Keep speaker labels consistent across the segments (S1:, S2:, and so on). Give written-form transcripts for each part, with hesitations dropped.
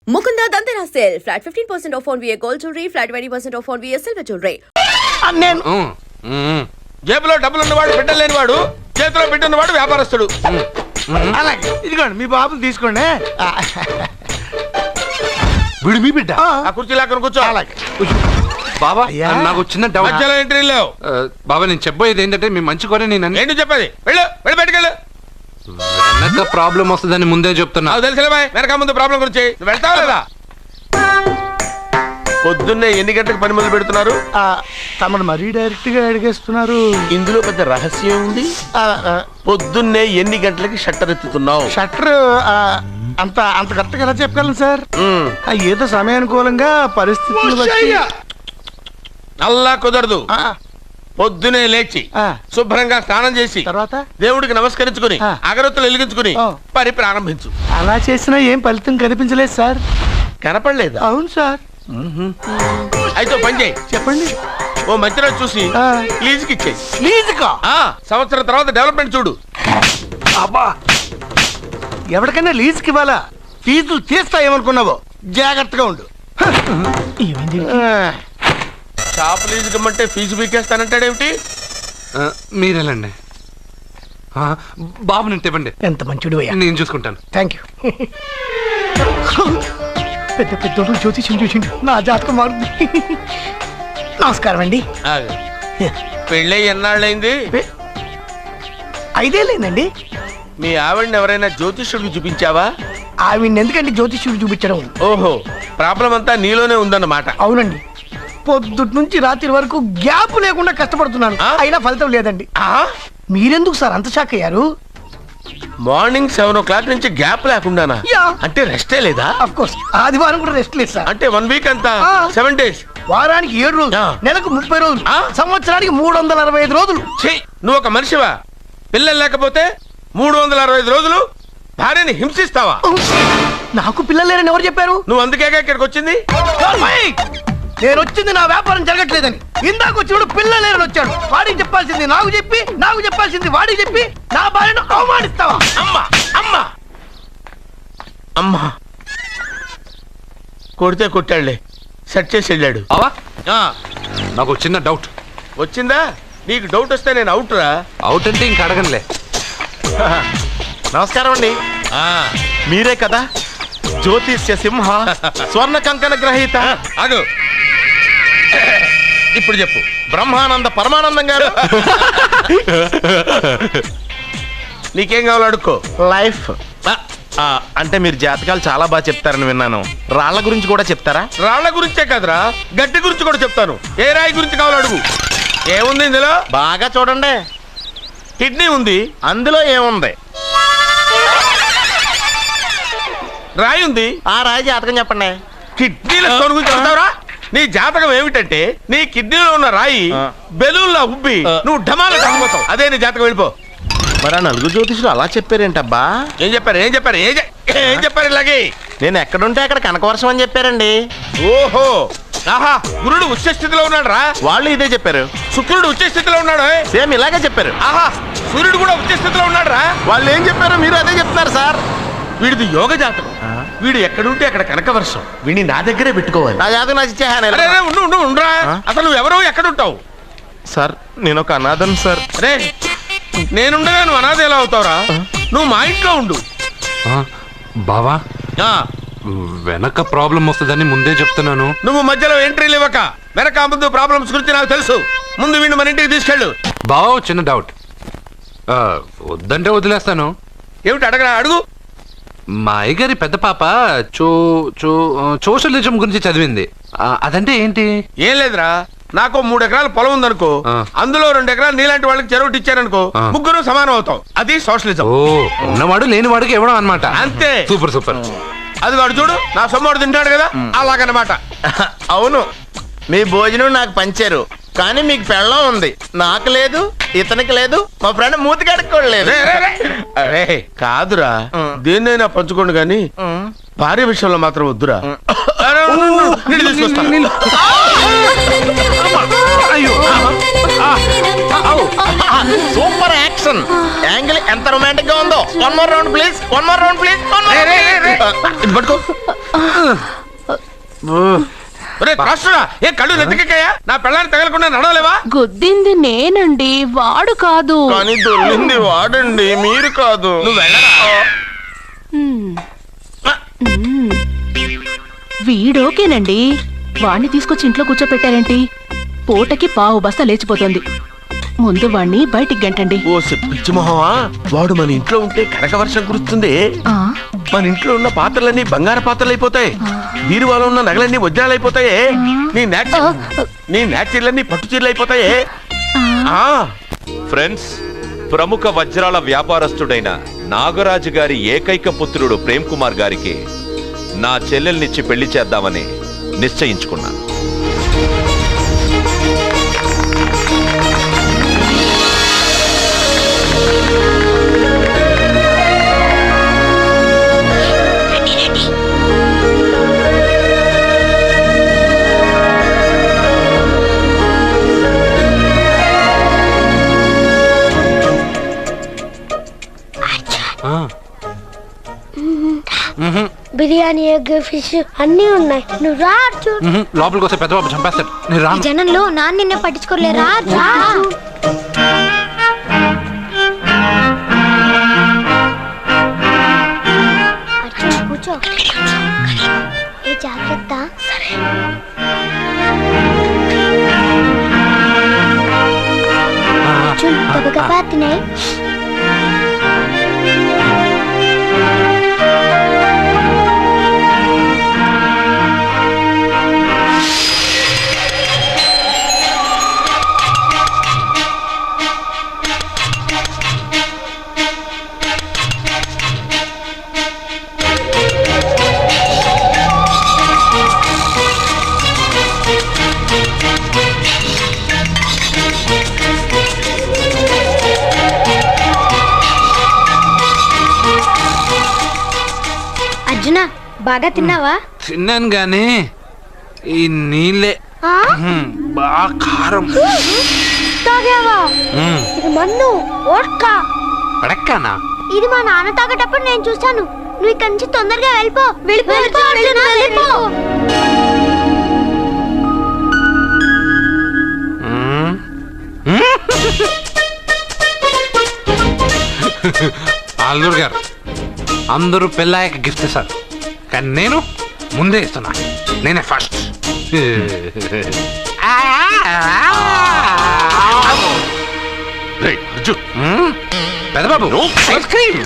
S1: Mukunda Dandana sale. Flat 15% off on VA gold jewelry. Flat 20% off on VA silver jewelry.
S2: జేబులో డబ్బులు ఉన్నవాడు బిడ్డలు లేనివాడు, చేతిలో బిడ్డ ఉన్నవాడు వ్యాపారస్తుడు.
S3: అలాగే ఇదిగోండి మీ బాబుని తీసుకోండి.
S4: వీడు మీ బిడ్డ?
S2: ఆ కుర్చీలో అక్కడ కూర్చో.
S3: అలాగే
S4: బాబా నాకు చిన్న డౌట్.
S2: మధ్యలో ఎంట్రీ లేవు.
S4: బాబా నేను చెప్పబోయేది ఏంటంటే మీ మంచి కోరే నేను
S2: ఏంటి చెప్పేది? వెళ్ళు వెళ్ళి బయటకెళ్ళు.
S4: వెనక ప్రాబ్లం వస్తుందని ముందే చెప్తున్నా.
S2: నాకు తెలుసులే బాయ్, వెనక ముందు ప్రాబ్లం గురించి. నువ్వు వెళ్తావా లేదా? పొద్దున్నే ఎన్ని గంటలకు పని మొదలు పెడుతున్నారు?
S3: తమను మరీ డైరెక్ట్ గా అడిగేస్తున్నారు.
S2: ఇందులో పెద్ద రహస్యం ఉంది. పొద్దున్నే ఎన్ని గంటలకి షట్టర్ ఎత్తుతున్నావు?
S3: షట్టర్ అంత అంత కరెక్ట్గా ఎలా చెప్పగలను సార్? ఏదో సమయానుకూలంగా పరిస్థితులు బట్టి.
S2: అల్లా కుదరదు. పొద్దునే లేచి శుభ్రంగా స్నానం చేసి
S3: తర్వాత
S2: దేవుడికి నమస్కరించుకుని అగరత్తులు వెలిగించుకుని పని ప్రారంభించు.
S3: అలా చేసినా ఏం ఫలితం కనిపించలేదు సార్.
S2: కనపడలేదు?
S3: అవును సార్.
S2: అయితే పని చేయి.
S3: చెప్పండి.
S2: ఓ మంచి రోజు చూసి లీజుకి ఇచ్చేయి.
S3: లీజుకా?
S2: సంవత్సరం తర్వాత డెవలప్మెంట్ చూడు.
S3: అబ్బా, ఎవరికైనా లీజుకి ఇవ్వాలా? ఫీజులు తీస్తాయేమనుకున్నావో, జాగ్రత్తగా ఉండు.
S2: షాప్ లీజుకి ఇమ్మంటే ఫీజు పీకేస్తానంటాడేమిటి?
S4: మీరేలండి బాబు, నేను ఇవ్వండి.
S3: ఎంత మంచిడు,
S4: నేను చూసుకుంటాను.
S3: Thank you. పెద్ద పెద్దోడు జ్యోతిష్యం చూసిండు, నా జాతకం మారుంది. నమస్కారం అండి.
S2: పెళ్ళై ఎన్నాళ్ళైంది?
S3: 5 ఏళ్ళైందండి.
S2: మీ ఆవిడని ఎవరైనా జ్యోతిష్యుడికి చూపించావా?
S3: ఆవిడ ఎందుకండి జ్యోతిష్యుడు చూపించడం?
S2: ఓహో, ప్రాబ్లం అంతా నీలోనే ఉందన్నమాట.
S3: అవునండి, పొద్దుటి నుంచి రాత్రి వరకు గ్యాప్ లేకుండా కష్టపడుతున్నాను, అయినా ఫలితం లేదండి. మీరెందుకు సార్ అంత షాక్ అయ్యారు?
S2: మార్నింగ్ 7 o'clock నుంచి గ్యాప్ లేకుండానా? అంటే రెస్టే లేదా?
S3: ఆఫ్ కోర్స్, ఆదివారం కూడా రెస్ట్ లేదు సార్.
S2: అంటే 1 వీక్ అంతా 7 days.
S3: వారానికి 7 రోజులు, నెలకు 30 రోజులు, సంవత్సరానికి 365 రోజులు.
S2: నువ్వు ఒక మనిషివా? పిల్లలు లేకపోతే 365 రోజులు భార్యని హింసిస్తావా?
S3: నాకు పిల్లలు లేరని ఎవరు చెప్పారు?
S2: నువ్వు అందుకేగా ఇక్కడికి వచ్చింది.
S3: నేను వచ్చింది నా వ్యాపారం జరగట్లేదని. ఇందాక వచ్చినప్పుడు పిల్లలు లేరని వచ్చాడు. వాడికి చెప్పాల్సింది నాకు చెప్పి, నాకు చెప్పాల్సింది వాడికి చెప్పి నా భార్యను అవమానిస్తావా?
S2: అమ్మా అమ్మా అమ్మా, కొడితే కొట్టాడులే, సెట్ చేసి వెళ్ళాడు.
S4: నాకు చిన్న డౌట్
S2: వచ్చిందా? నీకు డౌట్ వస్తే నేను అవుట్ రా.
S4: అవుట్ అంటే ఇంక అడగనులే.
S2: నమస్కారం అండి. మీరే కదా జ్యోతిష్య సింహ స్వర్ణ కంకణ గ్రహీత? అదు ఇప్పుడు చెప్పు. బ్రహ్మానంద పరమానందం గారు. నీకేం కావాలో అడుక్కో.
S5: లైఫ్ అంటే మీరు జాతకాలు చాలా బాగా చెప్తారని విన్నాను. రాళ్ల గురించి కూడా చెప్తారా?
S2: రాళ్ల గురించే కదరా, గట్టి గురించి కూడా చెప్తాను. ఏ రాయి గురించి కావాలో అడుగు. ఏముంది ఇందులో?
S5: బాగా చూడండి.
S2: కిడ్నీ ఉంది.
S5: అందులో ఏముంది?
S2: రాయి ఉంది.
S5: ఆ రాయి జాతకం చెప్పండి.
S2: కిడ్నీల స్టోన్ గురించి చెప్తావురా? నీ జాతకం ఏమిటంటే నీ కిడ్నీలో ఉన్న రాయి బెలూన్లా ఉబ్బి నువ్వు ఢమాల చచ్చిపోతావు. అదే నీ జాతకం. వెళ్ళిపో.
S5: మరి ఆ 4 జ్యోతిషులు అలా చెప్పారేంటబ్బా?
S2: ఏం చెప్పారు? ఏం చెప్పారు? ఏం చెప్పారు? ఇలాగే
S5: నేను ఎక్కడుంటే అక్కడ కనకవర్షం అని చెప్పారండి.
S2: ఓహో, ఆహా, గురుడు ఉచ్చ స్థితిలో ఉన్నాడు రా.
S5: వాళ్ళు ఇదే చెప్పారు.
S2: శుక్రుడు ఉచ్చ స్థితిలో ఉన్నాడు.
S5: సేమ్ ఇలాగే చెప్పారు.
S2: ఆహా, సూర్యుడు కూడా ఉచ్చ స్థితిలో ఉన్నాడు రా.
S5: వాళ్ళు ఏం చెప్పారు మీరు అదే చెప్తున్నారు సార్.
S2: వీడిది యోగ జాతకం. వీడు ఎక్కడుంటే అక్కడ కనకవర్షం. వీడిని నా దగ్గరే పెట్టుకోవాలి.
S5: నా జాతకం నాకు ఇచ్చేహాను.
S2: ఉండరా, అసలు నువ్వు ఎవరో ఎక్కడుంటావు?
S5: సార్ నేను ఒక అనాథను సార్.
S2: అరే, నేనుండగా నువ్వు అనాథ ఎలా అవుతావురా? నువ్వు మా ఇంట్లో ఉండు.
S4: బావా, వెనక ప్రాబ్లం వస్తుందని ముందే చెప్తున్నాను.
S2: నువ్వు మధ్యలో ఎంట్రీలు ఇవ్వక. వెనక ముందు ప్రాబ్లమ్స్ గురించి నాకు తెలుసు. ముందు వీడిని మన ఇంటికి తీసుకెళ్ళు.
S4: బావా, చిన్న డౌట్. వద్దంటే వదిలేస్తాను.
S2: ఏమిటి అడగరా? అడుగు.
S4: మా అయ్యగారి పెద్ద పాప సోషలిజం గురించి చదివింది. అదంటే ఏంటి?
S2: ఏం లేదురా, నాకు 3 ఎకరాల పొలం ఉందనుకో, అందులో 2 ఎకరాలు నీలాంటి వాళ్ళకి చెరువు ఇచ్చారనుకో, ముగ్గురు సమానం అవుతాం. అది సోషలిజం.
S4: ఓ, ఉన్నవాడు లేనివాడికి ఇవ్వడం అన్నమాట.
S2: అంతే.
S4: Super super.
S2: అది వాడు చూడు, నా సొమ్మడు తింటాడు కదా, అలాగనమాట.
S5: అవును, మీ భోజనం నాకు పంచారు, కానీ మీకు పెళ్ళం ఉంది, నాకు లేదు, ఇతనికి లేదు, మా ఫ్రెండ్ మూతి కడుక్కోలేదు.
S2: కాదురా, దేన్నైనా పంచుకోండి గాని భార్య విషయంలో మాత్రం వద్దురా.
S5: సూపర్ యాక్షన్ యాంగిల్ ఎంత రొమాంటిక్ గా ఉందో. One more round please, one more round please.
S2: ఇది పట్టుకో. ఒరే రాష్ట్రుడా, ఏ కళ్ళు నెత్తికెక్కాయా? నా పెళ్ళాన్ని తగలకుండా నడవలేవా?
S6: గుద్దింది నేనండి, వాడు కాదు.
S5: కానీ దొల్లింది వాడండి, మీరు కాదు.
S2: నువ్వు వెళ్ళరా?
S6: వీడోకేనండి, వాణ్ణి తీసుకొచ్చి ఇంట్లో కూర్చోపెట్టారేంటి? పూటకి పావు బస్తా లేచిపోతుంది. ముందు వాణ్ణి బయటికి గంటండి.
S2: ఓ పిచ్చి మొహమా, వాడు మన ఇంట్లో ఉంటే కనక వర్షం కురుస్తుంది.
S6: ఆ,
S2: మన ఇంట్లో ఉన్న పాత్రలన్నీ బంగారు పాత్రలు అయిపోతాయి, బీరువాలో ఉన్న నగలన్నీ వజ్రాలు అయిపోతాయి, నీ నాచీర్లన్నీ పట్టు చీరలు అయిపోతాయి.
S7: ఫ్రెండ్స్, ప్రముఖ వజ్రాల వ్యాపారస్తుడైన నాగరాజు గారి ఏకైక పుత్రుడు ప్రేమ్ కుమార్ గారికి నా చెల్లెల్నిచ్చి పెళ్లి చేద్దామని నిశ్చయించుకున్నాను.
S8: బిర్యానీ, ఎగ్, ఫిష్ అన్నీ ఉన్నాయి. నువ్వు రా అర్జున్.
S4: లోపలికి వస్తే పెద్దబాబు చంపేస్తాడు. నేను
S8: ఈ
S4: రాను.
S8: జనంలో నాన్న నిన్నే పట్టించుకోలే. రా రా. అర్జున్ కూర్చో. ఏ జాగ్రత్త. అర్జున్ గబగబా తినే. అర్జున, బాగా తిన్నావా?
S4: తిన్నాను గానీ ఈ నీళ్ళే బాగా కారం.
S8: తాగావా? ఇది మన్ను ఓడ్కా.
S4: పడక్కానా?
S8: ఇది మా నాన్న తాగేటప్పుడు నేను చూశాను. నువ్వు ఇక్కడి నుంచి తొందరగా వెళ్ళిపో. వెళ్ళిపో అర్జున, వెళ్ళిపో.
S4: అల్లుడు గారు, అందరూ పెళ్ళాయక గిఫ్ట్ ఇస్తారు, కానీ నేను ముందే ఇస్తున్నా. నేనే ఫస్ట్. పెద్దబాబు ఐస్ క్రీమ్.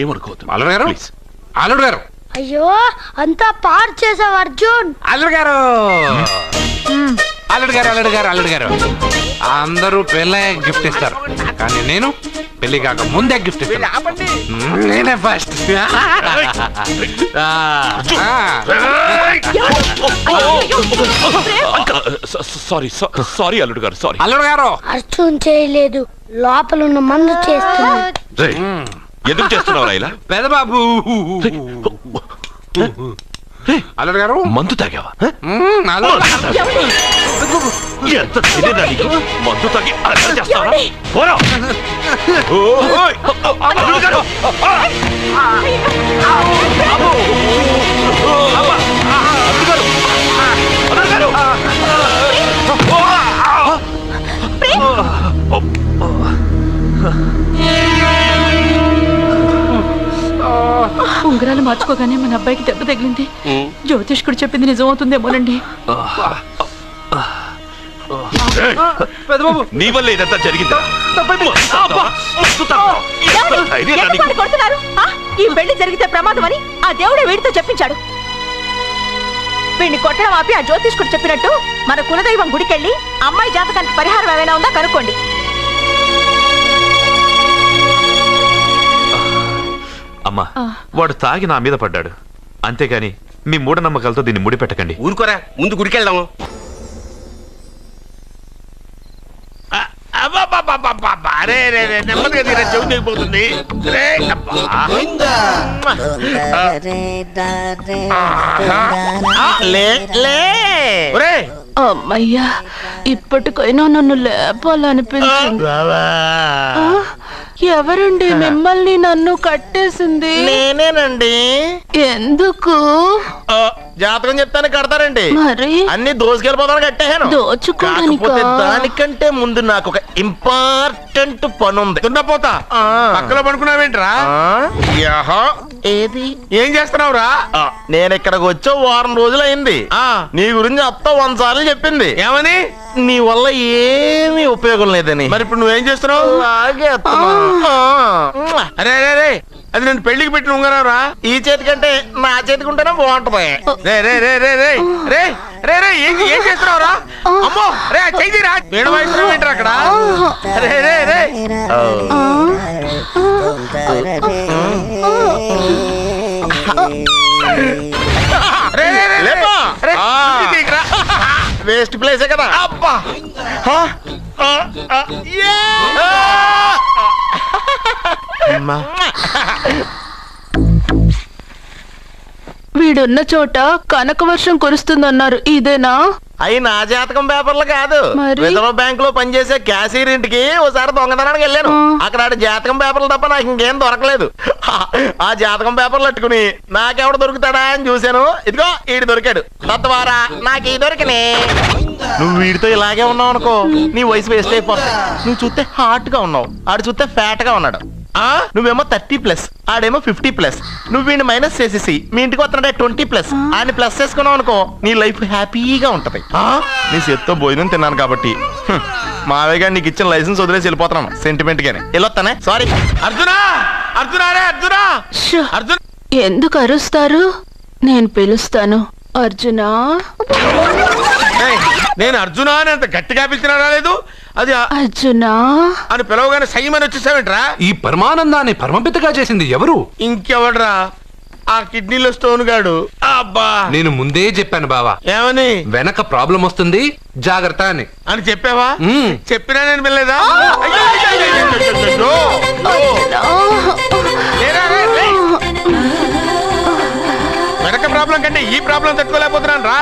S7: ఏమనుకోవద్దు.
S4: అల్లుడు గారు, అల్లుడు గారు,
S8: అయ్యో, అంతా పాడు చేసావు అర్జున్.
S4: అల్లుడు గారు, అల్లుడు గారు, అల్లుడు గారు, అల్లుడు గారు, అందరూ పెళ్ళాయక గిఫ్ట్ ఇస్తారు, కానీ నేను పెళ్లి కాక ముందే గిఫ్ట్ ఇస్తాను. నేనే ఫస్ట్.
S7: సారీ అల్లుడు గారు, సారీ.
S4: అల్లుడు గారు,
S8: అర్జున్ చేయలేదు, లోపల ఉన్న మందు చేస్తున్నా.
S7: ఎందుకు చేస్తున్నావు ఇలా?
S4: పెద్దబాబు, అల్లుడు గారు,
S7: మందు తాగావా?
S4: అల్లుడు
S7: ఎంత తెలియదా నీకు? మందు తాగి అలా చేస్తావా? పోరా! ఓయ్! అల్లుడు గారు! అల్లుడు గారు!
S6: ఉంగరాలు మార్చుకోగానే మన అబ్బాయికి దెబ్బ తగిలింది. జ్యోతిష్కుడు చెప్పింది నిజమవుతుందేమోనండి.
S4: పెద్దబాబు,
S7: నీ వల్ల ఇదంతా జరిగిందా?
S6: ఈ పెళ్లి జరిగితే ప్రమాదం అని ఆ దేవుడే వీడితో చెప్పించాడు. వీడిని కొట్టడం ఆపి ఆ జ్యోతిష్కుడు చెప్పినట్టు మన కులదైవం గుడికెళ్ళి అమ్మాయి జాతకానికి పరిహారం ఏమైనా ఉందా కనుక్కోండి.
S7: అమ్మా, వాడు తాగి నా మీద పడ్డాడు, అంతేగాని మీ మూఢనమ్మకాలతో దీన్ని ముడిపెట్టకండి.
S2: ఊరుకోరా, ముందు గుడికెళ్దాము. అరే రే రే, నెమ్మదిగా తీరా, చెవి దిగిపోతుంది. రే అబ్బా.
S5: లే లే
S2: ఒరేయ్,
S6: అమ్మయ్యా ఇప్పటికైనా నన్ను లేపాలనిపించింది. ఆ, ఎవరండి మిమ్మల్ని నన్ను కట్టేసింది?
S5: నేనేనండి.
S6: ఎందుకు?
S5: జాతకం చెప్తాను కడతారండి.
S6: మరి
S5: అన్ని దోసుకెళ్ళిపోతాను కట్టేహాను.
S6: దోచుకోడానికా?
S5: కాకపోతే దానికంటే ముందు నాకు ఒక ఇంపార్టెంట్ పని ఉంది.
S2: దున్నపోతా
S5: ఆ.
S2: పక్కలో పడుకున్నావేంట్రా?
S5: యహో, ఏది?
S2: ఏం చేస్తున్నావురా?
S5: నేను ఇక్కడికి వచ్చే వారం రోజులు అయింది.
S2: ఆ,
S5: నీ గురించి అత్త 100 సార్లు చెప్పింది.
S2: ఏమని?
S5: నీ వల్ల ఏమీ ఉపయోగం లేదని.
S2: మరి ఇప్పుడు నువ్వేం చేస్తున్నావు?
S5: అలాగే అత్తమా. ఆ.
S2: అరే అరే రే, అది నేను పెళ్లికి పెట్టిన ఉంగరావురా.
S5: ఈ చేతి కంటే నా చేతికి ఉంటేనే బాగుంటది.
S2: రే రే రే రే రే రే రే రే ఏం చేస్తున్నావురా? అమ్మో రే, చెయ్యిరా. వేణు వాయిస్తున్నావు ఏంట్రా అక్కడ? రే రే రే రే రే రే
S5: లేపా.
S2: రే,
S5: ఆ.
S2: ఇది తీయకురా.
S5: వేస్ట్ ప్లేసే కదా.
S2: అబ్బా. అమ్మా.
S6: వీడున్న చోట కనక వర్షం కురుస్తుందన్నారు, ఇదేనా?
S5: అయి నా జాతకం పేపర్లు కాదు.
S6: మరి?
S5: రిజర్వ్ బ్యాంక్ లో పనిచేసే క్యాషియర్ ఇంటికి ఓసారి దొంగతనానికి వెళ్ళాను. అక్కడ ఆడి జాతకం పేపర్లు తప్ప నాకు ఇంకేం దొరకలేదు. ఆ జాతకం పేపర్లు పట్టుకుని నాకెవడ దొరుకుతాడా అని చూశాను. ఇదిగో ఈడు దొరికాడు. తద్వారా నాకు ఈ దొరికినే. నువ్వు వీడితో ఇలాగే ఉన్నావు అనుకో, నీ వయసు వేస్ట్ అయిపోతుంది. నువ్వు చూస్తే హాట్ గా ఉన్నావు, ఆడు చూస్తే ఫ్యాట్ గా ఉన్నాడు. నువ్వేమో 30+, ఆడేమో 50+. నువ్వు వీడిని మైనస్ చేసేసి మీ ఇంటికి వస్తున్నాడే 20+, ఆయన ప్లస్ చేసుకున్నావు అనుకో, నీ లైఫ్ హ్యాపీగా ఉంటది. నీ చేత్తో భోజనం తిన్నాను కాబట్టి మావయ్య గారు నీకు ఇచ్చిన లైసెన్స్ వదిలేసి వెళ్ళిపోతున్నాను సెంటిమెంట్ గానే. వెళ్ళొస్తానే. సారీ.
S2: అర్జునా, అర్జునా రే అర్జునా,
S6: షో,
S2: అర్జున్.
S6: ఎందుకు అరుస్తారు? నేను పిలుస్తాను. అర్జునా.
S2: ఏయ్, నేను అర్జునా అని అంత గట్టిగా పిలిచినా రాలేదు. అది
S6: అర్జునా
S2: అని పిలవగానే సైమని వచ్చేసావేంట్రా?
S4: ఈ పరమానందాన్ని పరమపితగా చేసింది ఎవరు?
S2: ఇంకెవడ్రా? ఆ కిడ్నీలో స్టోన్ గాడు. అబ్బా,
S4: నేను ముందే చెప్పాను బావా,
S2: ఏమని?
S4: వెనక ప్రాబ్లం వస్తుంది, జాగ్రత్త అని.
S2: అని చెప్పావా?
S4: మ్మ్.
S2: చెప్పినా నేను వెళ్ళలేదా? అయ్యో, అయ్యో, అయ్యో, అయ్యో, అయ్యో, అయ్యో. లేరా, రే, రే. వెనక ప్రాబ్లం కంటే ఈ ప్రాబ్లం తట్టుకోలేకపోతున్నాను రా.